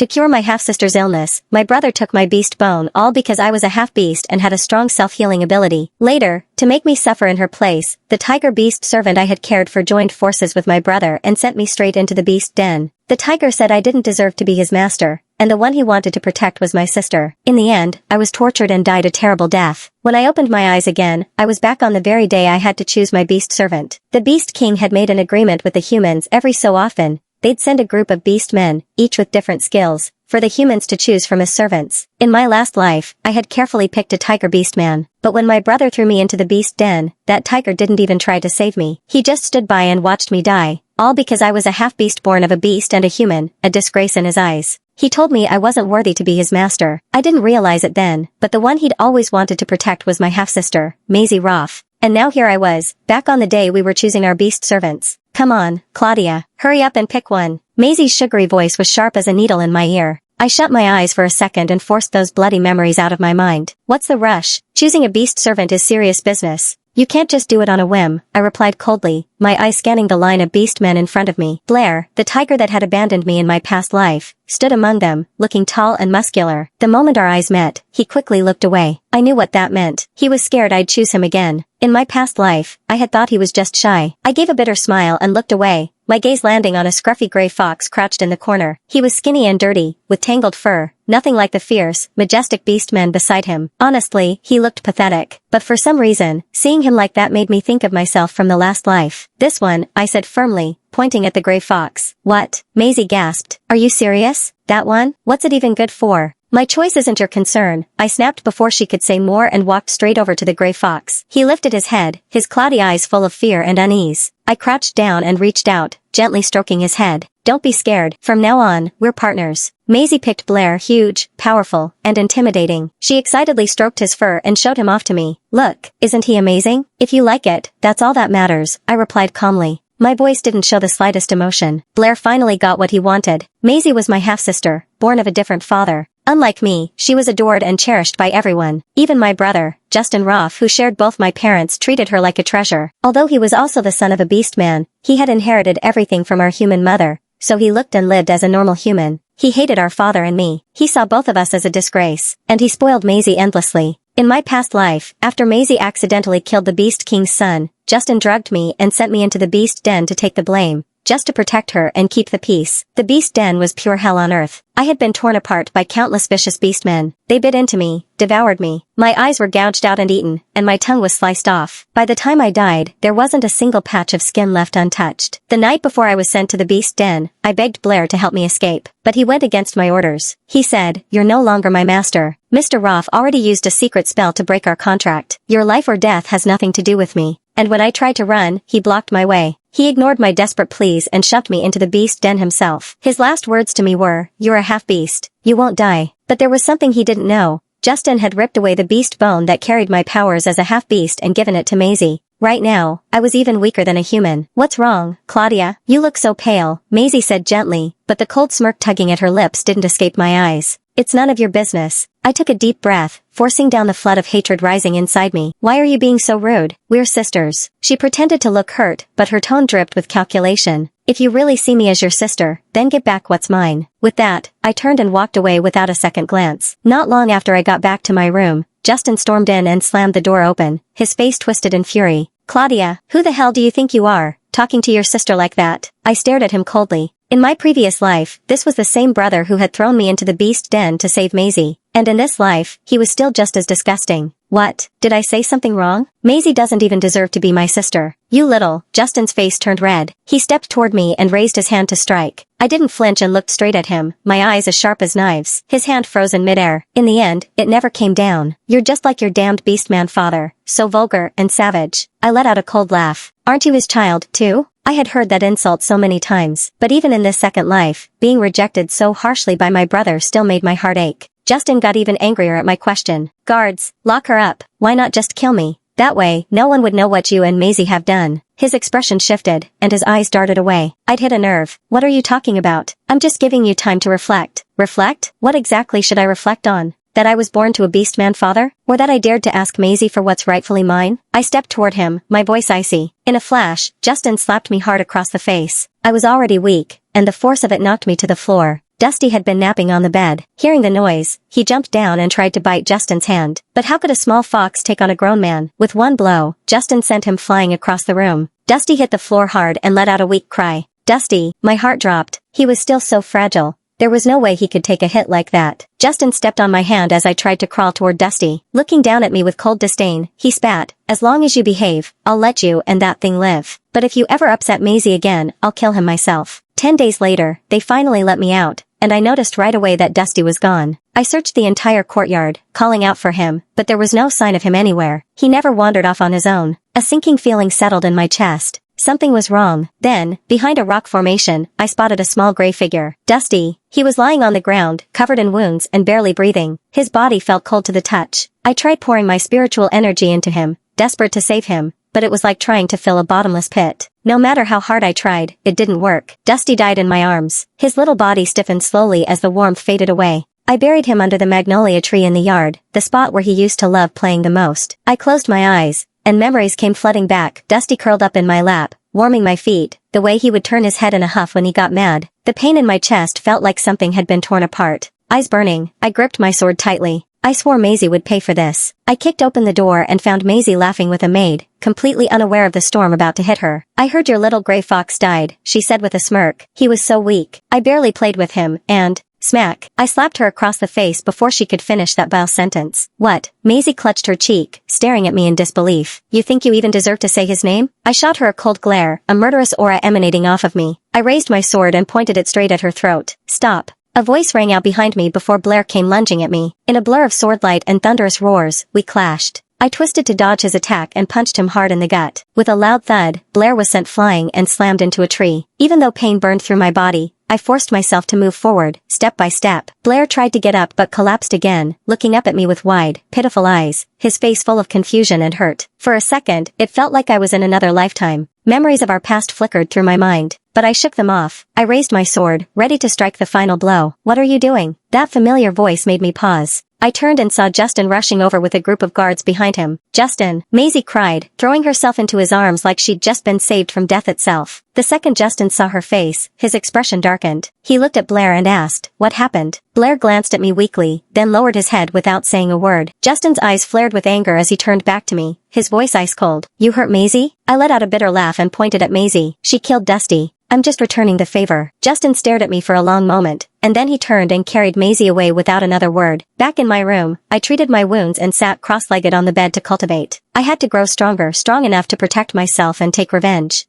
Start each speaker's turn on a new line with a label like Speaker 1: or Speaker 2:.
Speaker 1: To cure my half-sister's illness, my brother took my beast bone, all because I was a half-beast and had a strong self-healing ability. Later, to make me suffer in her place, the tiger beast servant I had cared for joined forces with my brother and sent me straight into the beast den. The tiger said I didn't deserve to be his master, and the one he wanted to protect was my sister. In the end, I was tortured and died a terrible death. When I opened my eyes again, I was back on the very day I had to choose my beast servant. The beast king had made an agreement with the humans every so often. They'd send a group of beast men, each with different skills, for the humans to choose from as servants. In my last life, I had carefully picked a tiger beast man, but when my brother threw me into the beast den, that tiger didn't even try to save me. He just stood by and watched me die, all because I was a half-beast born of a beast and a human, a disgrace in his eyes. He told me I wasn't worthy to be his master. I didn't realize it then, but the one he'd always wanted to protect was my half-sister, Maisie Roth. And now here I was, back on the day we were choosing our beast servants. Come on, Claudia, hurry up and pick one. Maisie's sugary voice was sharp as a needle in my ear. I shut my eyes for a second and forced those bloody memories out of my mind. What's the rush? Choosing a beast servant is serious business. You can't just do it on a whim, I replied coldly, my eyes scanning the line of beast men in front of me. Blair, the tiger that had abandoned me in my past life, stood among them, looking tall and muscular. The moment our eyes met, he quickly looked away. I knew what that meant. He was scared I'd choose him again. In my past life, I had thought he was just shy. I gave a bitter smile and looked away, my gaze landing on a scruffy gray fox crouched in the corner. He was skinny and dirty, with tangled fur, nothing like the fierce, majestic beast men beside him. Honestly, he looked pathetic, but for some reason, seeing him like that made me think of myself from the last life. This one, I said firmly, pointing at the gray fox. What? Maisie gasped. Are you serious? That one? What's it even good for? My choice isn't your concern, I snapped before she could say more and walked straight over to the gray fox. He lifted his head, his cloudy eyes full of fear and unease. I crouched down and reached out, gently stroking his head. Don't be scared, from now on, we're partners. Maisie picked Blair, huge, powerful, and intimidating. She excitedly stroked his fur and showed him off to me. Look, isn't he amazing? If you like it, that's all that matters, I replied calmly. My voice didn't show the slightest emotion. Blair finally got what he wanted. Maisie was my half-sister, born of a different father. Unlike me, she was adored and cherished by everyone. Even my brother, Justin Roth, who shared both my parents, treated her like a treasure. Although he was also the son of a beast man, he had inherited everything from our human mother, so he looked and lived as a normal human. He hated our father and me. He saw both of us as a disgrace, and he spoiled Maisie endlessly. In my past life, after Maisie accidentally killed the Beast King's son, Justin drugged me and sent me into the beast den to take the blame, just to protect her and keep the peace. The beast den was pure hell on earth. I had been torn apart by countless vicious beastmen. They bit into me, devoured me. My eyes were gouged out and eaten, and my tongue was sliced off. By the time I died, there wasn't a single patch of skin left untouched. The night before I was sent to the beast den, I begged Blair to help me escape, but he went against my orders. He said, "You're no longer my master. Mr. Roth already used a secret spell to break our contract. Your life or death has nothing to do with me." And when I tried to run, he blocked my way. He ignored my desperate pleas and shoved me into the beast den himself. His last words to me were, "You're a half-beast. You won't die." But there was something he didn't know. Justin had ripped away the beast bone that carried my powers as a half-beast and given it to Maisie. Right now, I was even weaker than a human. "What's wrong, Claudia? You look so pale," Maisie said gently, but the cold smirk tugging at her lips didn't escape my eyes. "It's none of your business." I took a deep breath, forcing down the flood of hatred rising inside me. "Why are you being so rude? We're sisters." She pretended to look hurt, but her tone dripped with calculation. "If you really see me as your sister, then give back what's mine." With that, I turned and walked away without a second glance. Not long after I got back to my room, Justin stormed in and slammed the door open, his face twisted in fury. "Claudia, who the hell do you think you are, talking to your sister like that?" I stared at him coldly. In my previous life, this was the same brother who had thrown me into the beast den to save Maisie. And in this life, he was still just as disgusting. What? Did I say something wrong? Maisie doesn't even deserve to be my sister. "You little," Justin's face turned red. He stepped toward me and raised his hand to strike. I didn't flinch and looked straight at him, my eyes as sharp as knives. His hand froze in midair. In the end, it never came down. "You're just like your damned beastman father, so vulgar and savage." I let out a cold laugh. "Aren't you his child, too?" I had heard that insult so many times, but even in this second life, being rejected so harshly by my brother still made my heart ache. Justin got even angrier at my question. "Guards, lock her up. Why not just kill me? That way, no one would know what you and Maisie have done." His expression shifted, and his eyes darted away. I'd hit a nerve. "What are you talking about? I'm just giving you time to reflect." "Reflect? What exactly should I reflect on? That I was born to a beastman father? Or that I dared to ask Maisie for what's rightfully mine?" I stepped toward him, my voice icy. In a flash, Justin slapped me hard across the face. I was already weak, and the force of it knocked me to the floor. Dusty had been napping on the bed. Hearing the noise, he jumped down and tried to bite Justin's hand. But how could a small fox take on a grown man? With one blow, Justin sent him flying across the room. Dusty hit the floor hard and let out a weak cry. Dusty, my heart dropped. He was still so fragile. There was no way he could take a hit like that. Justin stepped on my hand as I tried to crawl toward Dusty. Looking down at me with cold disdain, he spat, "As long as you behave, I'll let you and that thing live. But if you ever upset Maisie again, I'll kill him myself." 10 days later, they finally let me out, and I noticed right away that Dusty was gone. I searched the entire courtyard, calling out for him, but there was no sign of him anywhere. He never wandered off on his own. A sinking feeling settled in my chest. Something was wrong. Then, behind a rock formation, I spotted a small gray figure. Dusty. He was lying on the ground, covered in wounds and barely breathing. His body felt cold to the touch. I tried pouring my spiritual energy into him, desperate to save him, but it was like trying to fill a bottomless pit. No matter how hard I tried, it didn't work. Dusty died in my arms. His little body stiffened slowly as the warmth faded away. I buried him under the magnolia tree in the yard, the spot where he used to love playing the most. I closed my eyes, and memories came flooding back. Dusty curled up in my lap, warming my feet, the way he would turn his head in a huff when he got mad. The pain in my chest felt like something had been torn apart. Eyes burning, I gripped my sword tightly. I swore Maisie would pay for this. I kicked open the door and found Maisie laughing with a maid, completely unaware of the storm about to hit her. "I heard your little gray fox died," she said with a smirk. "He was so weak. I barely played with him, and..." Smack. I slapped her across the face before she could finish that vile sentence. "What?" Maisie clutched her cheek, staring at me in disbelief. "You think you even deserve to say his name?" I shot her a cold glare, a murderous aura emanating off of me. I raised my sword and pointed it straight at her throat. "Stop." A voice rang out behind me before Blair came lunging at me. In a blur of swordlight and thunderous roars, we clashed. I twisted to dodge his attack and punched him hard in the gut. With a loud thud, Blair was sent flying and slammed into a tree. Even though pain burned through my body, I forced myself to move forward, step by step. Blair tried to get up but collapsed again, looking up at me with wide, pitiful eyes, his face full of confusion and hurt. For a second, it felt like I was in another lifetime. Memories of our past flickered through my mind, but I shook them off. I raised my sword, ready to strike the final blow. "What are you doing?" That familiar voice made me pause. I turned and saw Justin rushing over with a group of guards behind him. "Justin!" Maisie cried, throwing herself into his arms like she'd just been saved from death itself. The second Justin saw her face, his expression darkened. He looked at Blair and asked, "What happened?" Blair glanced at me weakly, then lowered his head without saying a word. Justin's eyes flared with anger as he turned back to me, his voice ice cold. "You hurt Maisie?" I let out a bitter laugh and pointed at Maisie. "She killed Dusty. I'm just returning the favor." Justin stared at me for a long moment, and then he turned and carried Maisie away without another word. Back in my room, I treated my wounds and sat cross-legged on the bed to cultivate. I had to grow stronger, strong enough to protect myself and take revenge.